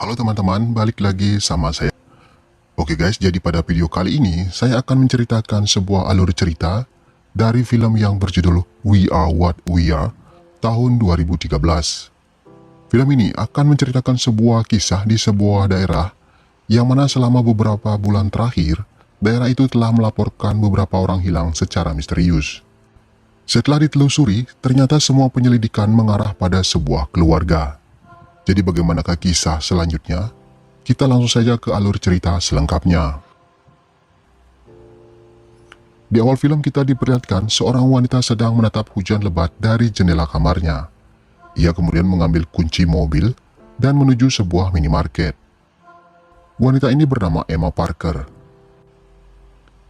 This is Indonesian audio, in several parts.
Halo teman-teman, balik lagi sama saya. Oke guys, jadi pada video kali ini saya akan menceritakan sebuah alur cerita dari film yang berjudul We Are What We Are tahun 2013. Film ini akan menceritakan sebuah kisah di sebuah daerah yang mana selama beberapa bulan terakhir, daerah itu telah melaporkan beberapa orang hilang secara misterius. Setelah ditelusuri, ternyata semua penyelidikan mengarah pada sebuah keluarga. Jadi bagaimanakah kisah selanjutnya? Kita langsung saja ke alur cerita selengkapnya. Di awal film kita diperlihatkan seorang wanita sedang menatap hujan lebat dari jendela kamarnya. Ia kemudian mengambil kunci mobil dan menuju sebuah minimarket. Wanita ini bernama Emma Parker.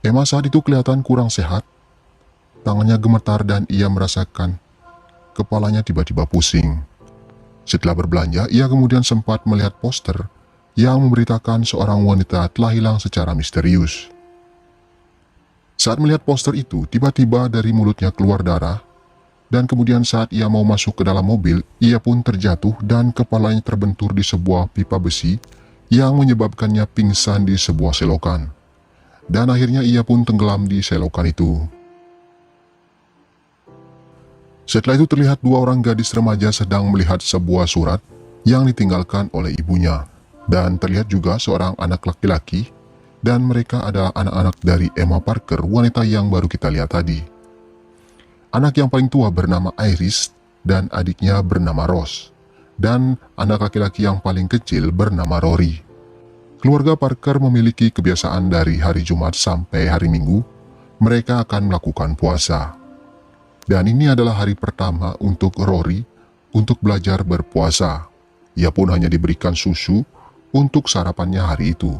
Emma saat itu kelihatan kurang sehat, tangannya gemetar dan ia merasakan kepalanya tiba-tiba pusing. Setelah berbelanja, ia kemudian sempat melihat poster yang memberitakan seorang wanita telah hilang secara misterius. Saat melihat poster itu, tiba-tiba dari mulutnya keluar darah, dan kemudian saat ia mau masuk ke dalam mobil, ia pun terjatuh dan kepalanya terbentur di sebuah pipa besi yang menyebabkannya pingsan di sebuah selokan. Dan akhirnya ia pun tenggelam di selokan itu. Setelah itu terlihat dua orang gadis remaja sedang melihat sebuah surat yang ditinggalkan oleh ibunya. Dan terlihat juga seorang anak laki-laki, dan mereka adalah anak-anak dari Emma Parker, wanita yang baru kita lihat tadi. Anak yang paling tua bernama Iris, dan adiknya bernama Rose. Dan anak laki-laki yang paling kecil bernama Rory. Keluarga Parker memiliki kebiasaan dari hari Jumat sampai hari Minggu, mereka akan melakukan puasa. Dan ini adalah hari pertama untuk Rory untuk belajar berpuasa. Ia pun hanya diberikan susu untuk sarapannya hari itu.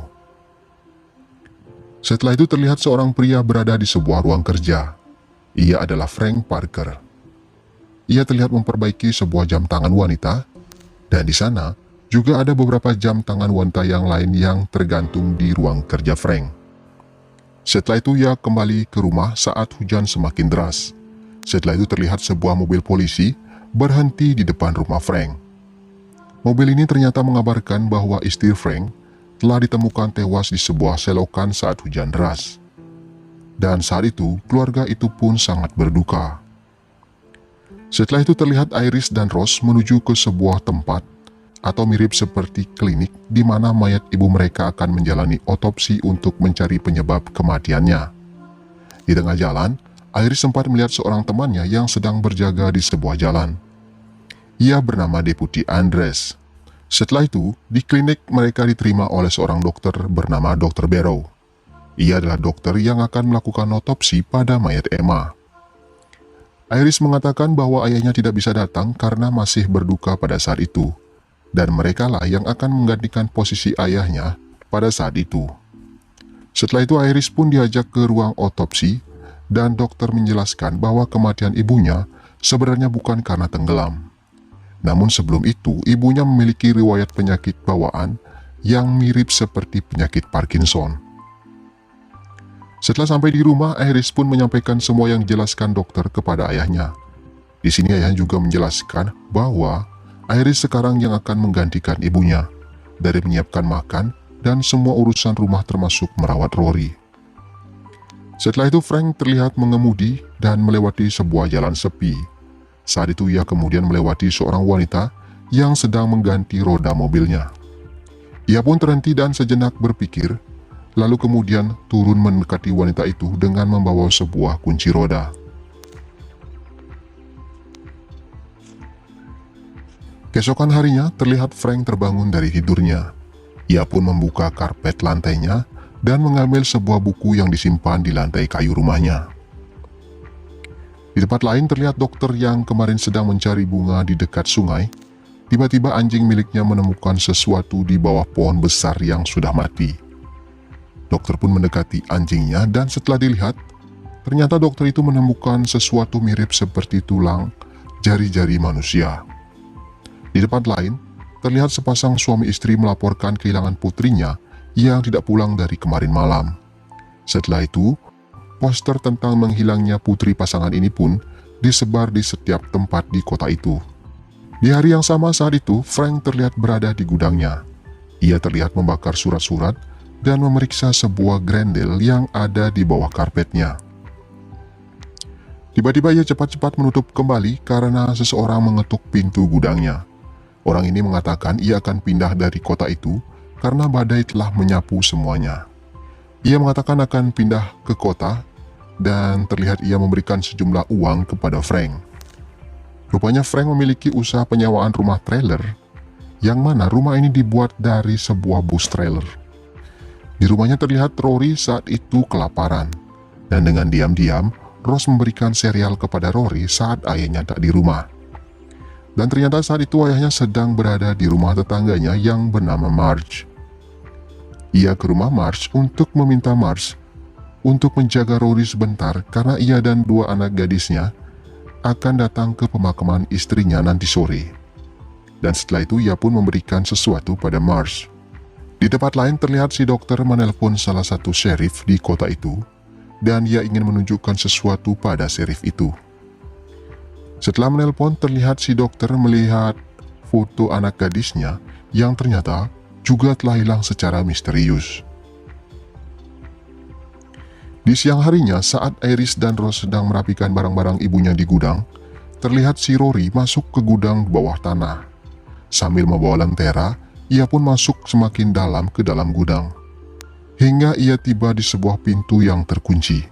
Setelah itu terlihat seorang pria berada di sebuah ruang kerja. Ia adalah Frank Parker. Ia terlihat memperbaiki sebuah jam tangan wanita, dan di sana juga ada beberapa jam tangan wanita yang lain yang tergantung di ruang kerja Frank. Setelah itu ia kembali ke rumah saat hujan semakin deras. Setelah itu terlihat sebuah mobil polisi berhenti di depan rumah Frank. Mobil ini ternyata mengabarkan bahwa istri Frank telah ditemukan tewas di sebuah selokan saat hujan deras. Dan saat itu, keluarga itu pun sangat berduka. Setelah itu terlihat Iris dan Rose menuju ke sebuah tempat atau mirip seperti klinik di mana mayat ibu mereka akan menjalani otopsi untuk mencari penyebab kematiannya. Di tengah jalan, Iris sempat melihat seorang temannya yang sedang berjaga di sebuah jalan. Ia bernama Deputi Andres. Setelah itu, di klinik mereka diterima oleh seorang dokter bernama Dr. Barrow. Ia adalah dokter yang akan melakukan otopsi pada mayat Emma. Iris mengatakan bahwa ayahnya tidak bisa datang karena masih berduka pada saat itu, dan merekalah yang akan menggantikan posisi ayahnya pada saat itu. Setelah itu Iris pun diajak ke ruang otopsi, dan dokter menjelaskan bahwa kematian ibunya sebenarnya bukan karena tenggelam. Namun sebelum itu, ibunya memiliki riwayat penyakit bawaan yang mirip seperti penyakit Parkinson. Setelah sampai di rumah, Iris pun menyampaikan semua yang dijelaskan dokter kepada ayahnya. Di sini ayah juga menjelaskan bahwa Iris sekarang yang akan menggantikan ibunya, dari menyiapkan makan dan semua urusan rumah termasuk merawat Rory. Setelah itu Frank terlihat mengemudi dan melewati sebuah jalan sepi. Saat itu ia kemudian melewati seorang wanita yang sedang mengganti roda mobilnya. Ia pun terhenti dan sejenak berpikir, lalu kemudian turun mendekati wanita itu dengan membawa sebuah kunci roda. Keesokan harinya terlihat Frank terbangun dari tidurnya. Ia pun membuka karpet lantainya dan mengambil sebuah buku yang disimpan di lantai kayu rumahnya. Di tempat lain terlihat dokter yang kemarin sedang mencari bunga di dekat sungai. Tiba-tiba anjing miliknya menemukan sesuatu di bawah pohon besar yang sudah mati. Dokter pun mendekati anjingnya dan setelah dilihat, ternyata dokter itu menemukan sesuatu mirip seperti tulang jari-jari manusia. Di tempat lain, terlihat sepasang suami istri melaporkan kehilangan putrinya yang tidak pulang dari kemarin malam. Setelah itu, poster tentang menghilangnya putri pasangan ini pun disebar di setiap tempat di kota itu. Di hari yang sama saat itu, Frank terlihat berada di gudangnya. Ia terlihat membakar surat-surat dan memeriksa sebuah grendel yang ada di bawah karpetnya. Tiba-tiba ia cepat-cepat menutup kembali karena seseorang mengetuk pintu gudangnya. Orang ini mengatakan ia akan pindah dari kota itu karena badai telah menyapu semuanya. Ia mengatakan akan pindah ke kota dan terlihat ia memberikan sejumlah uang kepada Frank. Rupanya Frank memiliki usaha penyewaan rumah trailer, yang mana rumah ini dibuat dari sebuah bus trailer. Di rumahnya terlihat Rory saat itu kelaparan, dan dengan diam-diam Ross memberikan sereal kepada Rory saat ayahnya tak di rumah. Dan ternyata saat itu ayahnya sedang berada di rumah tetangganya yang bernama Marge. Ia ke rumah Marge untuk meminta Marge untuk menjaga Rory sebentar karena ia dan dua anak gadisnya akan datang ke pemakaman istrinya nanti sore. Dan setelah itu ia pun memberikan sesuatu pada Marge. Di tempat lain terlihat si dokter menelpon salah satu sheriff di kota itu dan ia ingin menunjukkan sesuatu pada sheriff itu. Setelah menelpon terlihat si dokter melihat foto anak gadisnya yang ternyata juga telah hilang secara misterius. Di siang harinya saat Iris dan Ross sedang merapikan barang-barang ibunya di gudang, terlihat si Rory masuk ke gudang bawah tanah. Sambil membawa lentera, ia pun masuk semakin dalam ke dalam gudang. Hingga ia tiba di sebuah pintu yang terkunci.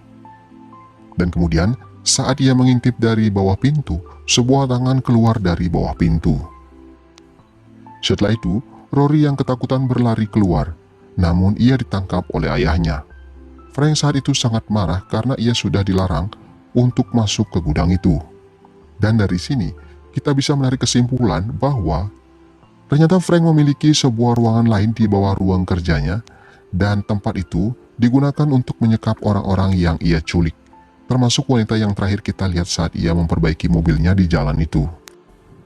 Dan kemudian saat ia mengintip dari bawah pintu, sebuah tangan keluar dari bawah pintu. Setelah itu, Rory yang ketakutan berlari keluar, namun ia ditangkap oleh ayahnya. Frank saat itu sangat marah karena ia sudah dilarang untuk masuk ke gudang itu. Dan dari sini, kita bisa menarik kesimpulan bahwa ternyata Frank memiliki sebuah ruangan lain di bawah ruang kerjanya, dan tempat itu digunakan untuk menyekap orang-orang yang ia culik, termasuk wanita yang terakhir kita lihat saat ia memperbaiki mobilnya di jalan itu.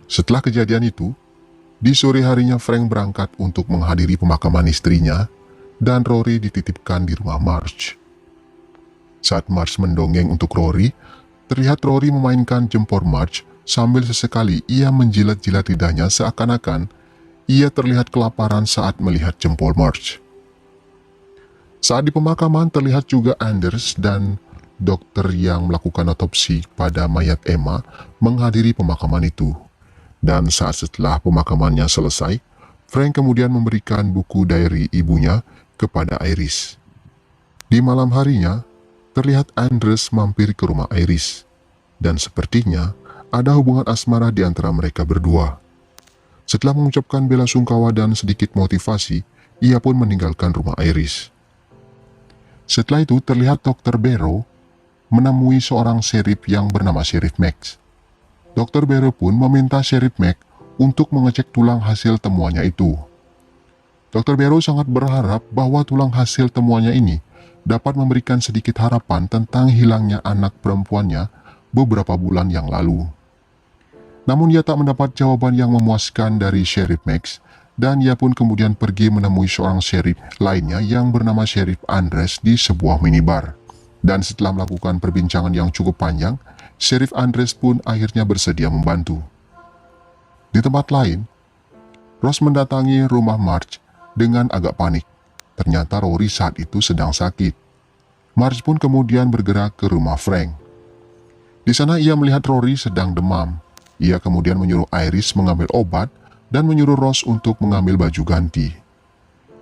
Setelah kejadian itu, di sore harinya Frank berangkat untuk menghadiri pemakaman istrinya, dan Rory dititipkan di rumah Marge. Saat Marge mendongeng untuk Rory, terlihat Rory memainkan jempol Marge sambil sesekali ia menjilat-jilat lidahnya seakan-akan ia terlihat kelaparan saat melihat jempol Marge. Saat di pemakaman terlihat juga Anders dan dokter yang melakukan otopsi pada mayat Emma menghadiri pemakaman itu. Dan saat setelah pemakamannya selesai, Frank kemudian memberikan buku diary ibunya kepada Iris. Di malam harinya, terlihat Anders mampir ke rumah Iris. Dan sepertinya ada hubungan asmara di antara mereka berdua. Setelah mengucapkan bela sungkawa dan sedikit motivasi, ia pun meninggalkan rumah Iris. Setelah itu terlihat Dr. Barrow menemui seorang sheriff yang bernama Sheriff Max. Dr. Barrow pun meminta Sheriff Max untuk mengecek tulang hasil temuannya itu. Dr. Barrow sangat berharap bahwa tulang hasil temuannya ini dapat memberikan sedikit harapan tentang hilangnya anak perempuannya beberapa bulan yang lalu. Namun ia tak mendapat jawaban yang memuaskan dari Sheriff Max, dan ia pun kemudian pergi menemui seorang sheriff lainnya yang bernama Sheriff Andres di sebuah minibar. Dan setelah melakukan perbincangan yang cukup panjang, Sheriff Andres pun akhirnya bersedia membantu. Di tempat lain, Ross mendatangi rumah Marge dengan agak panik. Ternyata Rory saat itu sedang sakit. Marge pun kemudian bergerak ke rumah Frank. Di sana ia melihat Rory sedang demam. Ia kemudian menyuruh Iris mengambil obat dan menyuruh Ross untuk mengambil baju ganti.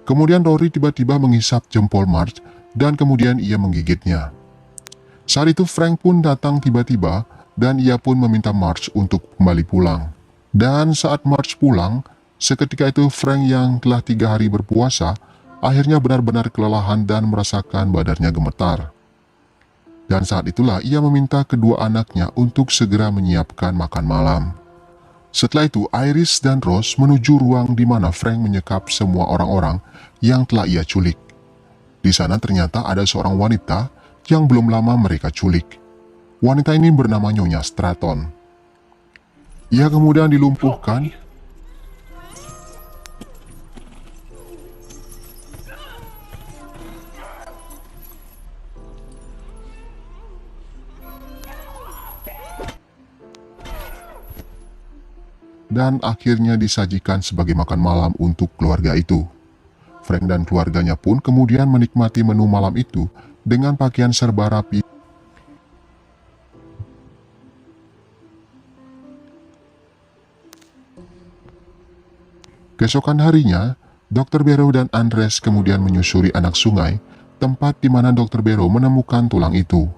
Kemudian Rory tiba-tiba menghisap jempol Marge dan kemudian ia menggigitnya. Saat itu Frank pun datang tiba-tiba dan ia pun meminta Marge untuk kembali pulang. Dan saat Marge pulang, seketika itu Frank yang telah 3 hari berpuasa akhirnya benar-benar kelelahan dan merasakan badannya gemetar. Dan saat itulah ia meminta kedua anaknya untuk segera menyiapkan makan malam. Setelah itu Iris dan Ross menuju ruang di mana Frank menyekap semua orang-orang yang telah ia culik. Di sana ternyata ada seorang wanita yang belum lama mereka culik. Wanita ini bernama Nyonya Stratton. Ia kemudian dilumpuhkan dan akhirnya disajikan sebagai makan malam untuk keluarga itu. Frank dan keluarganya pun kemudian menikmati menu malam itu dengan pakaian serba rapi. Keesokan harinya, Dr. Barrow dan Andres kemudian menyusuri anak sungai, tempat di mana Dr. Barrow menemukan tulang itu.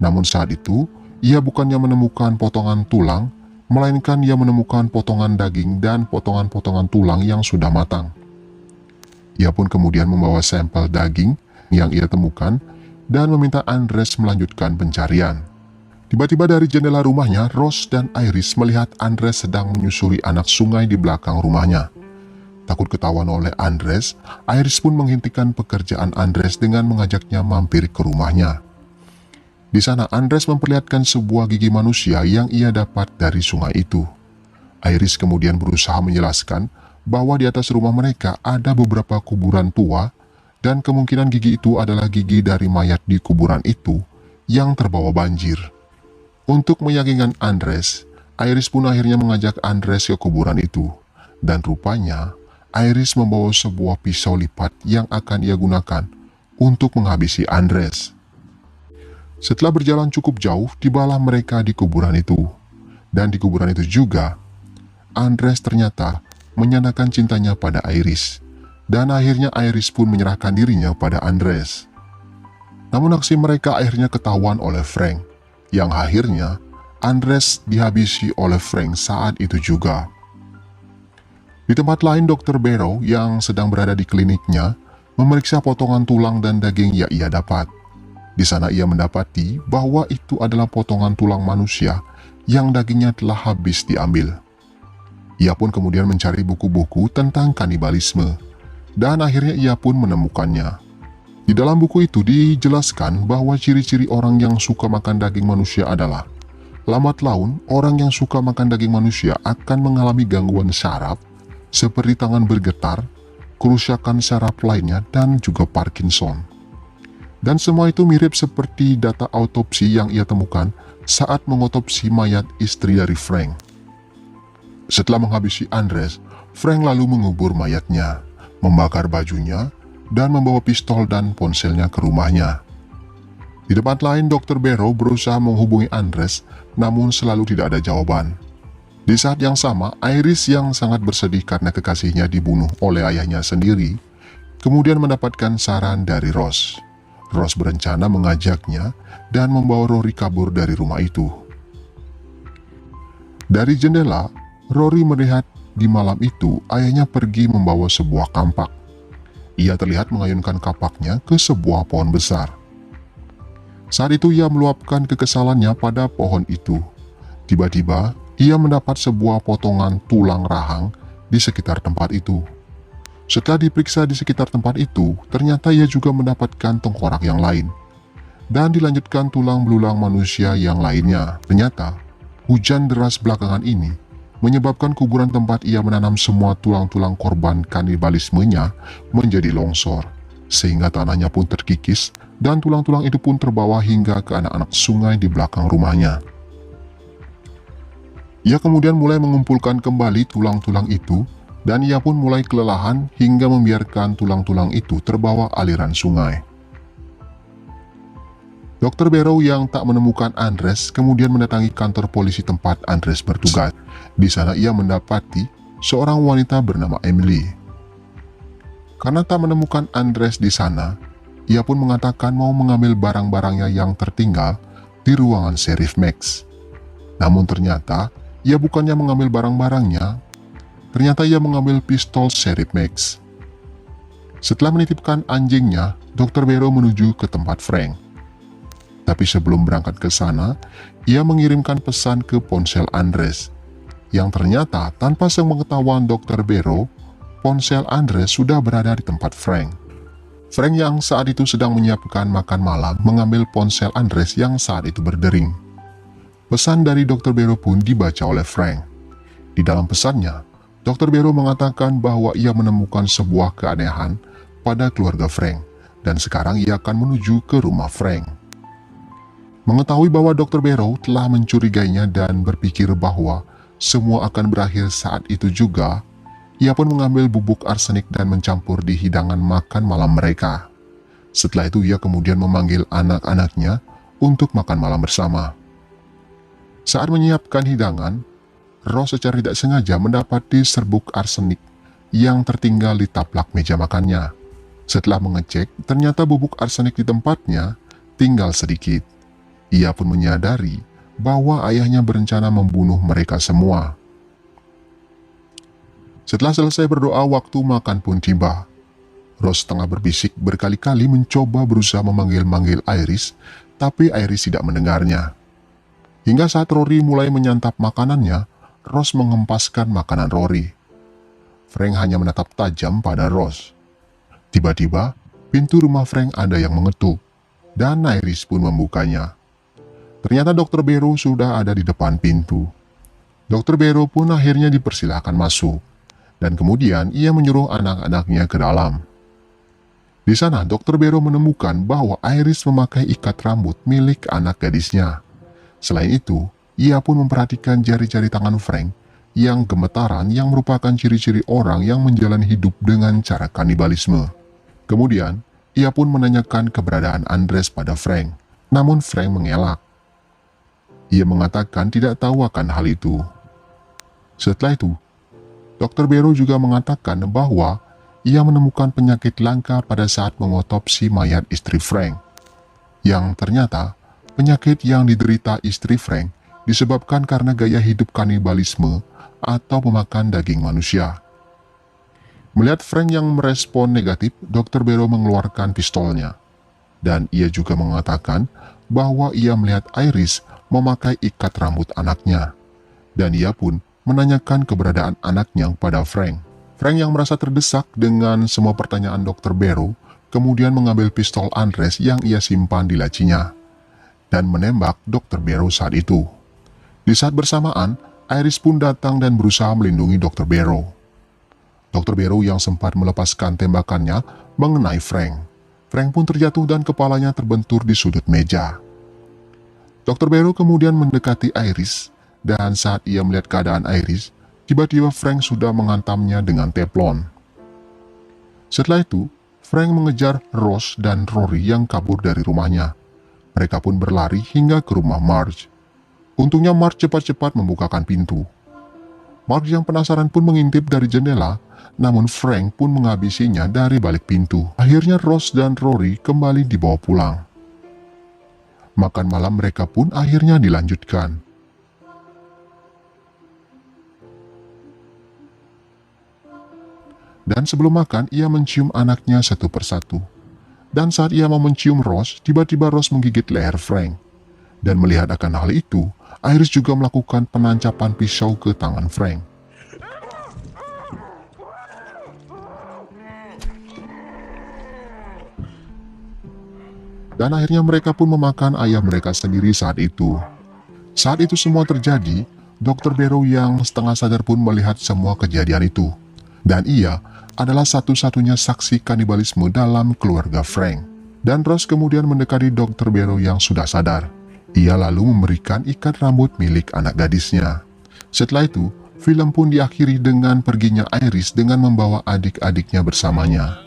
Namun saat itu, ia bukannya menemukan potongan tulang, melainkan ia menemukan potongan daging dan potongan-potongan tulang yang sudah matang. Ia pun kemudian membawa sampel daging yang ia temukan dan meminta Andres melanjutkan pencarian. Tiba-tiba dari jendela rumahnya, Rose dan Iris melihat Andres sedang menyusuri anak sungai di belakang rumahnya. Takut ketahuan oleh Andres, Iris pun menghentikan pekerjaan Andres dengan mengajaknya mampir ke rumahnya. Di sana Andres memperlihatkan sebuah gigi manusia yang ia dapat dari sungai itu. Iris kemudian berusaha menjelaskan bahwa di atas rumah mereka ada beberapa kuburan tua dan kemungkinan gigi itu adalah gigi dari mayat di kuburan itu yang terbawa banjir. Untuk meyakinkan Andres, Iris pun akhirnya mengajak Andres ke kuburan itu. Dan rupanya, Iris membawa sebuah pisau lipat yang akan ia gunakan untuk menghabisi Andres. Setelah berjalan cukup jauh, tibalah mereka di kuburan itu. Dan di kuburan itu juga, Andres ternyata menyatakan cintanya pada Iris. Dan akhirnya Iris pun menyerahkan dirinya pada Andres. Namun aksi mereka akhirnya ketahuan oleh Frank, yang akhirnya Andres dihabisi oleh Frank saat itu juga. Di tempat lain, Dr. Barrow yang sedang berada di kliniknya memeriksa potongan tulang dan daging yang ia dapat. Di sana ia mendapati bahwa itu adalah potongan tulang manusia yang dagingnya telah habis diambil. Ia pun kemudian mencari buku-buku tentang kanibalisme, dan akhirnya ia pun menemukannya. Di dalam buku itu dijelaskan bahwa ciri-ciri orang yang suka makan daging manusia adalah lambat laun. Orang yang suka makan daging manusia akan mengalami gangguan saraf seperti tangan bergetar, kerusakan saraf lainnya, dan juga Parkinson. Dan semua itu mirip seperti data autopsi yang ia temukan saat mengotopsi mayat istri dari Frank. Setelah menghabisi Andres, Frank lalu mengubur mayatnya, membakar bajunya, dan membawa pistol dan ponselnya ke rumahnya. Di tempat lain, Dr. Barrow berusaha menghubungi Andres, namun selalu tidak ada jawaban. Di saat yang sama, Iris yang sangat bersedih karena kekasihnya dibunuh oleh ayahnya sendiri, kemudian mendapatkan saran dari Rose. Rose berencana mengajaknya dan membawa Rory kabur dari rumah itu. Dari jendela, Rory melihat di malam itu ayahnya pergi membawa sebuah kampak. Ia terlihat mengayunkan kapaknya ke sebuah pohon besar. Saat itu ia meluapkan kekesalannya pada pohon itu. Tiba-tiba, ia mendapat sebuah potongan tulang rahang di sekitar tempat itu. Setelah diperiksa di sekitar tempat itu, ternyata ia juga mendapatkan tengkorak yang lain. Dan dilanjutkan tulang belulang manusia yang lainnya. Ternyata, hujan deras belakangan ini menyebabkan kuburan tempat ia menanam semua tulang-tulang korban kanibalismenya menjadi longsor, sehingga tanahnya pun terkikis dan tulang-tulang itu pun terbawa hingga ke anak-anak sungai di belakang rumahnya. Ia kemudian mulai mengumpulkan kembali tulang-tulang itu, dan ia pun mulai kelelahan hingga membiarkan tulang-tulang itu terbawa aliran sungai. Dr. Barrow yang tak menemukan Andres kemudian mendatangi kantor polisi tempat Andres bertugas. Di sana ia mendapati seorang wanita bernama Emily. Karena tak menemukan Andres di sana, ia pun mengatakan mau mengambil barang-barangnya yang tertinggal di ruangan Sheriff Max. Namun ternyata ia bukannya mengambil barang-barangnya, ternyata ia mengambil pistol Sheriff Max. Setelah menitipkan anjingnya, Dr. Barrow menuju ke tempat Frank. Tapi sebelum berangkat ke sana, ia mengirimkan pesan ke ponsel Andres, yang ternyata tanpa sepengetahuan Dr. Barrow, ponsel Andres sudah berada di tempat Frank. Frank yang saat itu sedang menyiapkan makan malam mengambil ponsel Andres yang saat itu berdering. Pesan dari Dr. Barrow pun dibaca oleh Frank. Di dalam pesannya, Dr. Barrow mengatakan bahwa ia menemukan sebuah keanehan pada keluarga Frank, dan sekarang ia akan menuju ke rumah Frank. Mengetahui bahwa Dr. Barrow telah mencurigainya dan berpikir bahwa semua akan berakhir saat itu juga, Ia pun mengambil bubuk arsenik dan mencampur di hidangan makan malam mereka. Setelah itu ia kemudian memanggil anak-anaknya untuk makan malam bersama. Saat menyiapkan hidangan, Ross secara tidak sengaja mendapati serbuk arsenik yang tertinggal di taplak meja makannya. Setelah mengecek, ternyata bubuk arsenik di tempatnya tinggal sedikit. Ia pun menyadari bahwa ayahnya berencana membunuh mereka semua. Setelah selesai berdoa, waktu makan pun tiba. Ross tengah berbisik berkali-kali mencoba berusaha memanggil-manggil Iris, tapi Iris tidak mendengarnya. Hingga saat Rory mulai menyantap makanannya, Ross mengempaskan makanan Rory. Frank hanya menatap tajam pada Ross. Tiba-tiba, pintu rumah Frank ada yang mengetuk, dan Iris pun membukanya. Ternyata Dr. Barrow sudah ada di depan pintu. Dr. Barrow pun akhirnya dipersilahkan masuk, dan kemudian ia menyuruh anak-anaknya ke dalam. Di sana, Dr. Barrow menemukan bahwa Iris memakai ikat rambut milik anak gadisnya. Selain itu, ia pun memperhatikan jari-jari tangan Frank yang gemetaran yang merupakan ciri-ciri orang yang menjalani hidup dengan cara kanibalisme. Kemudian, ia pun menanyakan keberadaan Andres pada Frank, namun Frank mengelak. Ia mengatakan tidak tahu akan hal itu. Setelah itu, Dr. Barrow juga mengatakan bahwa ia menemukan penyakit langka pada saat mengotopsi mayat istri Frank, yang ternyata penyakit yang diderita istri Frank disebabkan karena gaya hidup kanibalisme atau pemakan daging manusia. Melihat Frank yang merespon negatif, Dr. Barrow mengeluarkan pistolnya, dan ia juga mengatakan bahwa ia melihat Iris memakai ikat rambut anaknya, dan ia pun menanyakan keberadaan anaknya pada Frank. Frank yang merasa terdesak dengan semua pertanyaan Dr. Barrow, kemudian mengambil pistol Andres yang ia simpan di lacinya, dan menembak Dr. Barrow saat itu. Di saat bersamaan, Iris pun datang dan berusaha melindungi Dr. Barrow. Dr. Barrow yang sempat melepaskan tembakannya mengenai Frank. Frank pun terjatuh dan kepalanya terbentur di sudut meja. Dr. Barrow kemudian mendekati Iris, dan saat ia melihat keadaan Iris, tiba-tiba Frank sudah menghantamnya dengan teflon. Setelah itu, Frank mengejar Ross dan Rory yang kabur dari rumahnya. Mereka pun berlari hingga ke rumah Marge. Untungnya Marge cepat-cepat membukakan pintu. Marge yang penasaran pun mengintip dari jendela, namun Frank pun menghabisinya dari balik pintu. Akhirnya Ross dan Rory kembali dibawa pulang. Makan malam mereka pun akhirnya dilanjutkan. Dan sebelum makan, ia mencium anaknya satu persatu. Dan saat ia mau mencium Ross, tiba-tiba Ross menggigit leher Frank. Dan melihat akan hal itu, Iris juga melakukan penancapan pisau ke tangan Frank. Dan akhirnya mereka pun memakan ayam mereka sendiri saat itu. Saat itu semua terjadi, Dr. Barrow yang setengah sadar pun melihat semua kejadian itu. Dan ia adalah satu-satunya saksi kanibalisme dalam keluarga Frank. Dan Ross kemudian mendekati Dr. Barrow yang sudah sadar. Ia lalu memberikan ikat rambut milik anak gadisnya. Setelah itu, film pun diakhiri dengan perginya Iris dengan membawa adik-adiknya bersamanya.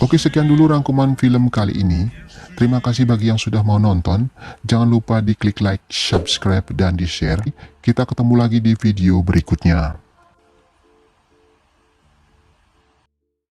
Oke, sekian dulu rangkuman film kali ini. Terima kasih bagi yang sudah mau nonton. Jangan lupa di klik like, subscribe, dan di share. Kita ketemu lagi di video berikutnya.